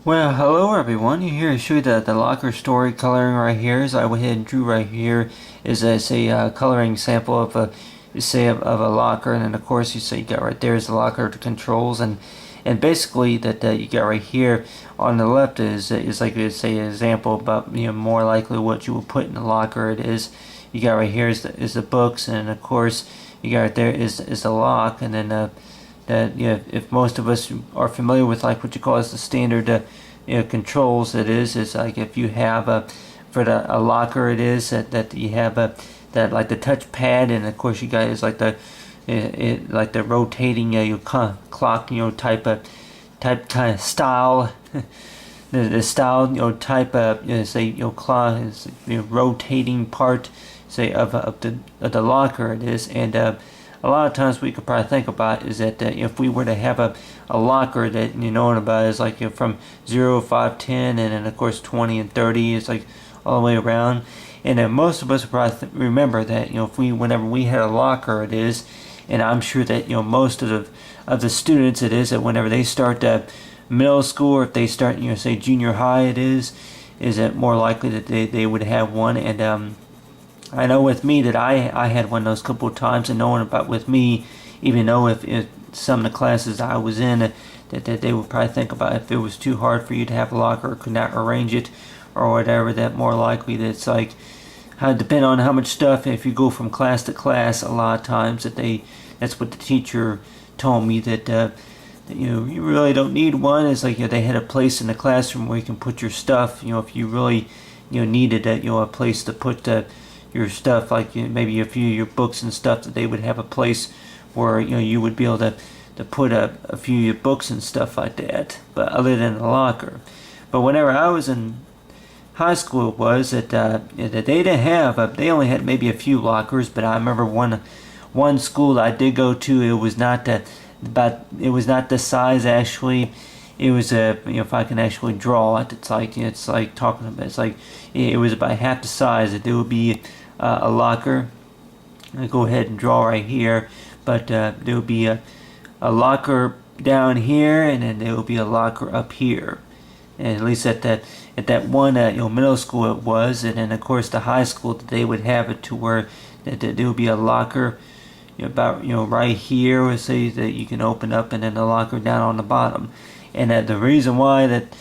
Well, hello everyone. Here to show you the locker story coloring right here. As I went ahead and drew right here is a coloring sample of a locker, and then of course you got right there is the locker controls, and basically that you got right here on the left is like it's an example about more likely what you would put in the locker. It is you got right here is the books, and of course you got right there is the lock, and then that if most of us are familiar with like what you call as the standard controls, it's like if you have for a locker, it is that you have that like the touch pad, and of course you got is like the like the rotating clock type kind of style. The style type say clock is rotating part say of the locker, it is. And a lot of times we could probably think about is that if we were to have a locker that about is like from 0, 5, 10, and then of course 20 and 30 is like all the way around. And most of us probably remember that if whenever we had a locker, it is, and I'm sure that most of the students, it is that whenever they start middle school, or if they start say junior high, it is it more likely that they would have one. And I know with me that I had one of those couple of times, and knowing about with me, even though if some of the classes I was in that they would probably think about if it was too hard for you to have a locker or could not arrange it or whatever, that more likely that it's like depend on how much stuff, if you go from class to class, a lot of times that's what the teacher told me, that you really don't need one. It's like they had a place in the classroom where you can put your stuff, if you really needed a place to put your stuff, like maybe a few of your books and stuff, that they would have a place where you would be able to put a few of your books and stuff like that, but other than the locker. But whenever I was in high school, it was that they didn't have they only had maybe a few lockers. But I remember one school that I did go to, it was not the size actually. It was if I can actually draw it, it's like talking about, it's like it was about half the size. That there would be a locker. I go ahead and draw right here, but there would be a locker down here, and then there would be a locker up here. And at least at that one middle school it was, and then of course the high school, that they would have it to where that there would be a locker about right here, or say that you can open up, and then the locker down on the bottom. And the reason why that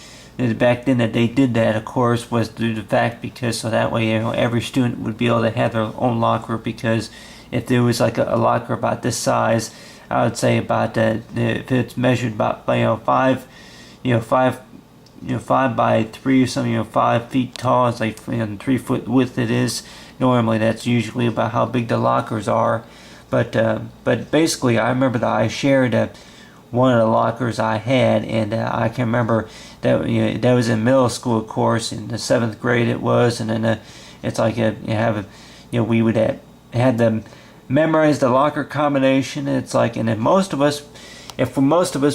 back then that they did that, of course, was due to the fact because so that way every student would be able to have their own locker. Because if there was like a locker about this size, I would say about if it's measured about 5 by 3 or something, 5 feet tall, it's like 3 foot width. It is normally, that's usually about how big the lockers are. But basically, I remember that I shared one of the lockers I had, and I can remember that that was in middle school, of course, in the 7th grade it was. And then it's like we would had them memorize the locker combination. It's like, and then most of us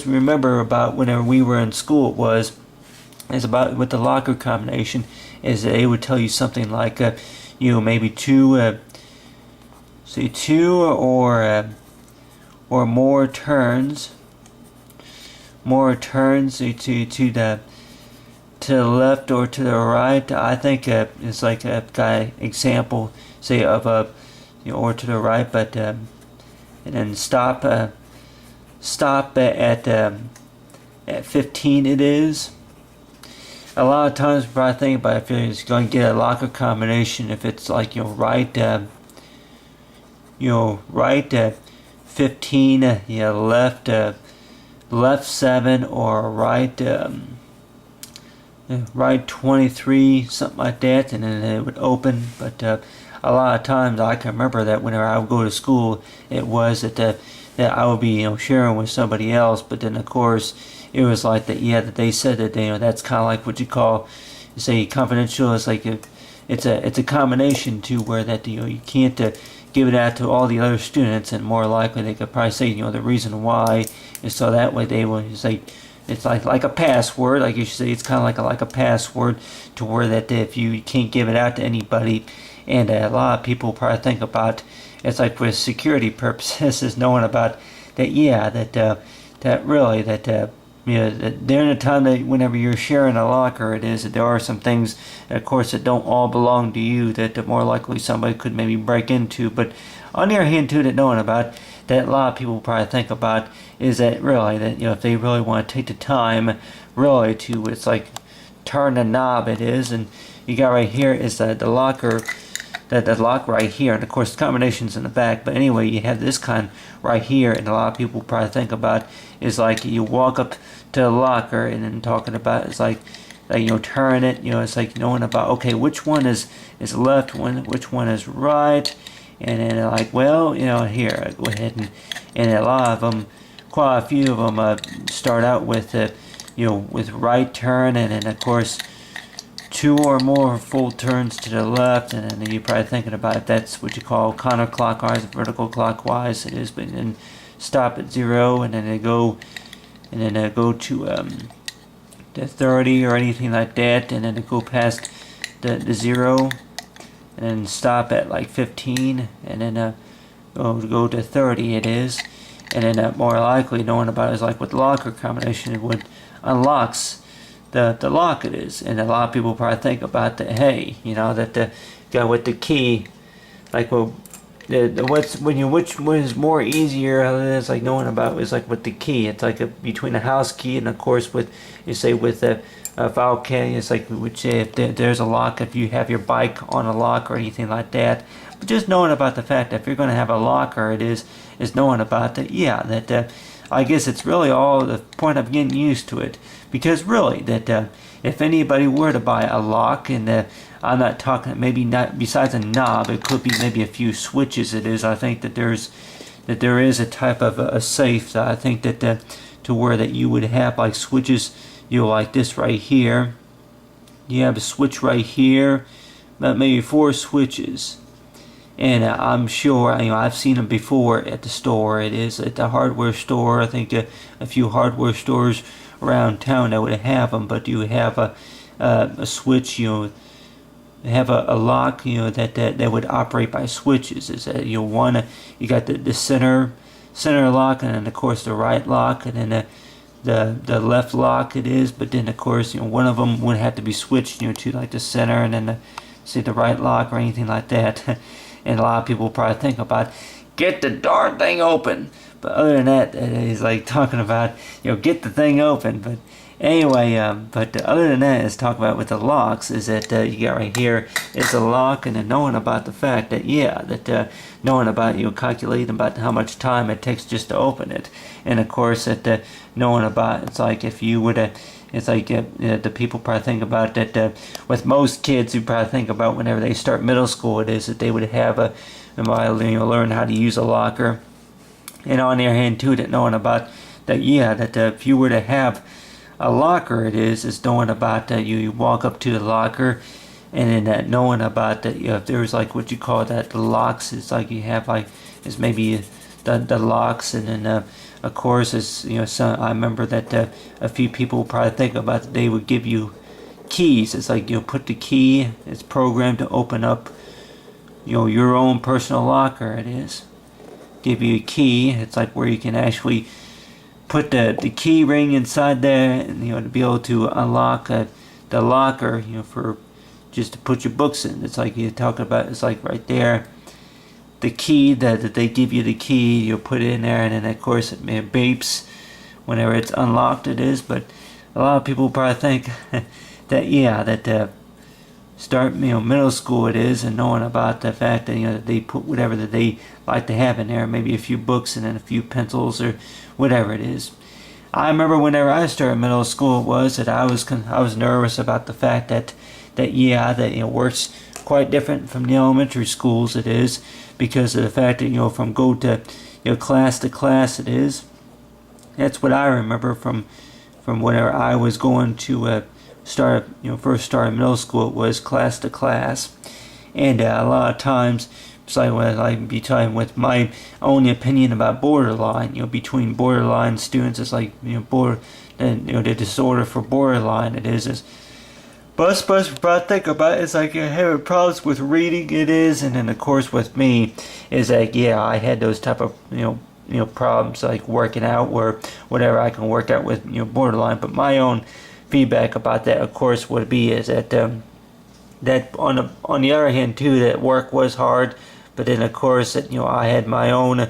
remember about whenever we were in school, is about with the locker combination, is that they would tell you something like maybe two or more turns to the left or to the right. I think it's like a guy example, say of or to the right, but and then stop at 15. It is. A lot of times, when I think about if you're going to get a locker combination, if it's like right 15, left 7, or right 23, something like that, and then it would open. But a lot of times I can remember that whenever I would go to school, it was that I would be sharing with somebody else. But then of course it was like that they said that that's kind of like what you call say confidential. It's like it's a combination to where that you can't give it out to all the other students, and more likely they could probably say the reason why is so that way they would say it's like a password, like you should say. It's kind of like a password to where that if you can't give it out to anybody. And a lot of people probably think about it's like for security purposes, is knowing about that. That really during the time that whenever you're sharing a locker, it is that there are some things, of course, that don't all belong to you that more likely somebody could maybe break into. But on the other hand, too, that knowing about that a lot of people probably think about is that really that if they really want to take the time, really to it's like turn the knob it is, and you got right here is the locker. That lock right here, and of course the combination's in the back, but anyway you have this kind right here, and a lot of people probably think about is like you walk up to the locker and then talking about it's like turn it, it's like knowing about okay which one is left, which one is right, and then like well here I go ahead and a lot of them, quite a few of them start out with with right turn, and then of course 2 or more full turns to the left, and then you're probably thinking about if that's what you call counterclockwise, vertical clockwise it is, but then stop at 0, and then they go to the 30 or anything like that, and then they go past the 0, and then stop at like 15, and then go to 30 it is, and then more likely knowing about it is like with the locker combination it would unlocks the lock it is, and a lot of people probably think about that. Hey, that the guy with the key, like well, which one is more easier? It's like knowing about is like with the key. It's like between the house key and of course with the file key. It's like which if there's a lock, if you have your bike on a lock or anything like that. But just knowing about the fact that if you're going to have a locker, it is knowing about that. Yeah, that. I guess it's really all the point of getting used to it, because really that if anybody were to buy a lock, and I'm not talking maybe not besides a knob, it could be maybe a few switches. It is I think that there is a type of a safe that I think that to where that you would have like switches, like this right here. You have a switch right here, about maybe 4 switches. And I'm sure, I've seen them before at the store. It is at the hardware store. I think a few hardware stores around town that would have them. But you have a switch, have a lock, that would operate by switches. Is that you got the center lock, and then of course the right lock, and then the left lock it is. But then of course one of them would have to be switched to like the center, and then the right lock or anything like that. And a lot of people probably think about get the darn thing open, but other than that he's like talking about get the thing open. But anyway, but other than that is talking about with the locks is that you got right here is a lock, and then knowing about the fact that knowing about calculating about how much time it takes just to open it, and of course that knowing about it's like if you would it's like the people probably think about that with most kids who probably think about whenever they start middle school, it is that they would have learn how to use a locker, and on their hand too that knowing about that that if you were to have a locker, it is knowing about that you walk up to the locker, and then that knowing about that if there's like what you call that the locks, it's like you have like it's maybe the locks, and then of course it's I remember that a few people probably think about that they would give you keys. It's like put the key, it's programmed to open up your own personal locker. It is give you a key. It's like where you can actually put the key ring inside there, and to be able to unlock the locker, for just to put your books in. It's like you're talking about, it's like right there the key that they give you the key, you'll put it in there, and then of course it beeps whenever it's unlocked. It is, but a lot of people probably think that start middle school it is, and knowing about the fact that that they put whatever that they like to have in there, maybe a few books and then a few pencils or whatever it is. I remember whenever I started middle school, it was that I was nervous about the fact that it works quite different from the elementary schools. It is because of the fact that from go to class to class. It is. That's what I remember from whenever I was going to first started middle school. It was class to class, and a lot of times it's like when I be talking with my own opinion about borderline. Between borderline students, it's like the disorder for borderline. It is. But supposed to think about it, it's like you're having problems with reading. It is, and then of course with me is like I had those type of problems like working out or whatever I can work out with borderline. But my own feedback about that, of course, would be is that that on the other hand too, that work was hard, but then of course that I had my own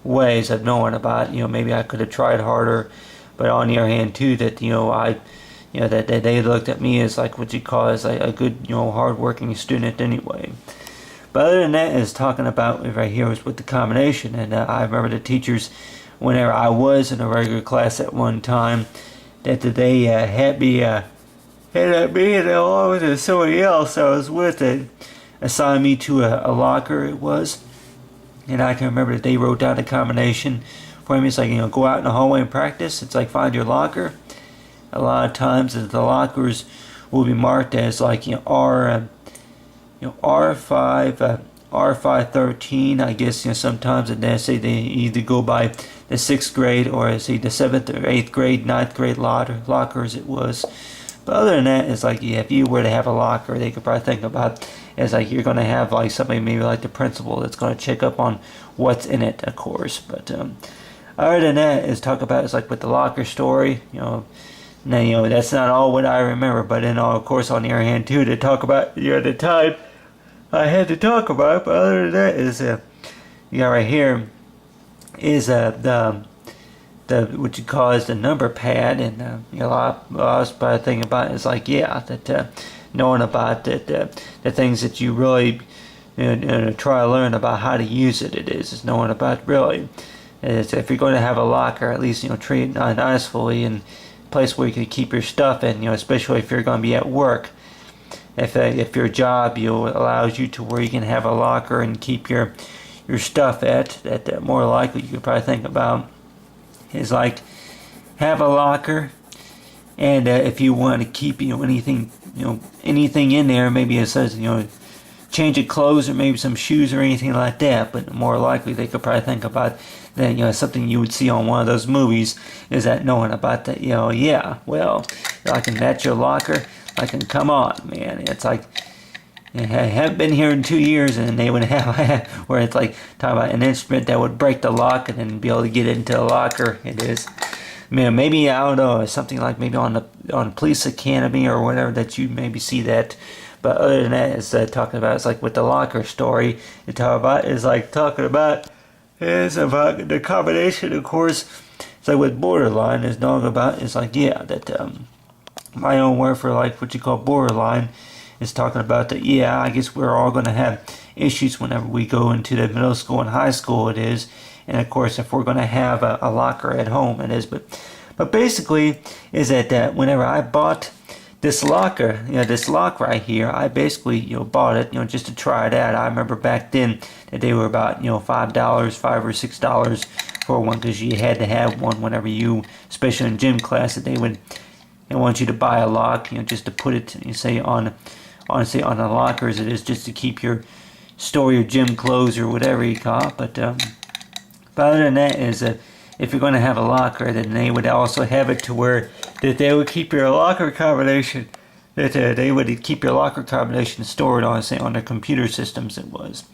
ways of knowing about maybe I could have tried harder, but on the other hand too that that they looked at me as like what you call as a good hard-working student anyway. But other than that, is talking about right here was with the combination, and I remember the teachers, whenever I was in a regular class at one time, that they had me and along with somebody else I was with it assigned me to a locker. It was, and I can remember that they wrote down the combination for me. It's like go out in the hallway and practice. It's like find your locker. A lot of times the lockers will be marked as like R5 R513. I guess sometimes they say they either go by the 6th grade or say the 7th or 8th grade, 9th grade lockers it was. But other than that, it's like if you were to have a locker, they could probably think about it's like you're going to have like somebody maybe like the principal that's going to check up on what's in it, of course. But other than that, is talk about it's like with the locker story, now that's not all what I remember. But then of course on the other hand too, to talk about the time I had to talk about it. But other than that is right here is the what you call is the number pad, and a lot of us probably think about it is like that knowing about that the things that you really try to learn about how to use it is knowing about really is if you're going to have a locker, at least treat it nicely and a place where you can keep your stuff in, especially if you're going to be at work. If your job allows you to where you can have a locker and keep your stuff at, that more likely you could probably think about is like have a locker, and if you want to keep anything in there, maybe it says change of clothes or maybe some shoes or anything like that. But more likely they could probably think about that something you would see on one of those movies is that knowing about that well like that's your locker. Like, come on, man. It's like, I haven't been here in 2 years, and they would have, where it's like, talking about an instrument that would break the lock and then be able to get into the locker. It is, maybe, I don't know, something like maybe on Police Academy or whatever that you maybe see that. But other than that, it's talking about, it's like with the locker story, it's about the combination, of course. It's like with borderline, it's talking about, it's like, that, my own word for like what you call borderline is talking about that I guess we're all going to have issues whenever we go into the middle school and high school it is, and of course if we're going to have a locker at home it is. But basically is that whenever I bought this locker, this lock right here, I basically bought it just to try it out. I remember back then that they were about $5 or $6 for one, because you had to have one whenever you, especially in gym class, that they want you to buy a lock, just to put it, on the lockers. It is just to keep store your gym clothes or whatever you call it. But other than that is that if you're going to have a locker, then they would also have it to where that they would keep your locker combination. That they would keep your locker combination stored on their computer systems. It was.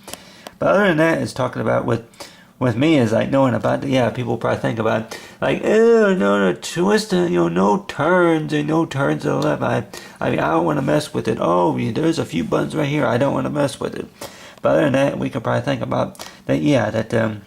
But other than that, is talking about with me is like knowing about people probably think about like no twist, no turns and no turns to the left. I don't want to mess with it. Oh, there's a few buttons right here. I don't want to mess with it. But other than that, we could probably think about that.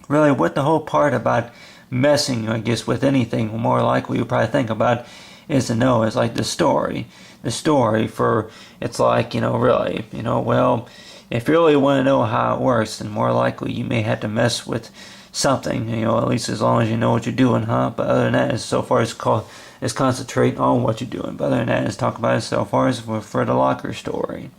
Really, what the whole part about messing, I guess, with anything, more likely you probably think about is to know is like the story. The story for it's like really well. If you really want to know how it works, then more likely you may have to mess with something, at least as long as you know what you're doing, huh? But other than that, so far as concentrate on what you're doing. But other than that, is talk about it so far as for the locker story.